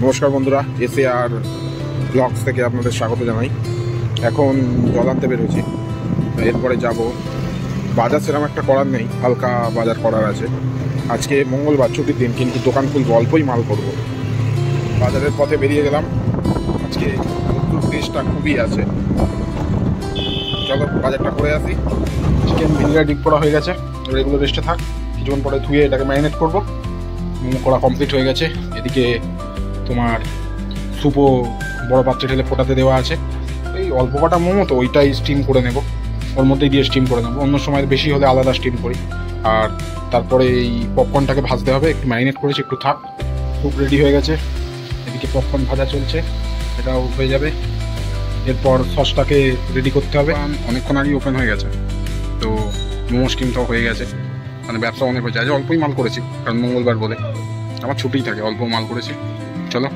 নমস্কার বন্ধুরা, SAR blogs থেকে আপনাদের স্বাগত জানাই। এখন জল আনতে বেরোছি, এরপরে যাব বাজার। সেরকম একটা করার নেই, হালকা বাজার করার আছে। আজকে মঙ্গলবার, ছুটির দিন, কিন্তু দোকান খুলবো, অল্পই মাল করব। বাজারের পথে বেরিয়ে গেলাম। আজকে টেস্টটা খুবই আছে। চলো বাজারটা করে আসি। চিকেন ভিনিগার ডিপ করা হয়ে গেছে, এবার এগুলো রেস্টে থাক। কিছুক্ষণ পরে ধুয়ে এটাকে ম্যারিনেট করবো। করা কমপ্লিট হয়ে গেছে। এদিকে তোমার সুপও বড় পাত্রে ঢেলে ফোটাতে দেওয়া আছে। এই অল্প কটা মোমো তো, ওইটাই স্টিম করে নেব, ওর মধ্যেই দিয়ে স্টিম করে নেবো। অন্য সময় বেশি হলে আলাদা স্টিম করি। আর তারপরে এই পপকর্নটাকে ভাজতে হবে, একটু ম্যারিনেট করেছি, একটু থাক। স্যুপ রেডি হয়ে গেছে, এদিকে পপকর্ন ভাজা চলছে, এটাও হয়ে যাবে। এরপর সসটাকে রেডি করতে হবে। অনেকক্ষণ আগেই ওপেন হয়ে গেছে, তো মোমো স্টিমটাও হয়ে গেছে। মানে ব্যবসা অনেক হয়েছে। আজ অল্পই মাল করেছি, কারণ মঙ্গলবার বলে আমার ছুটিই থাকে, অল্প মাল করেছি। চলো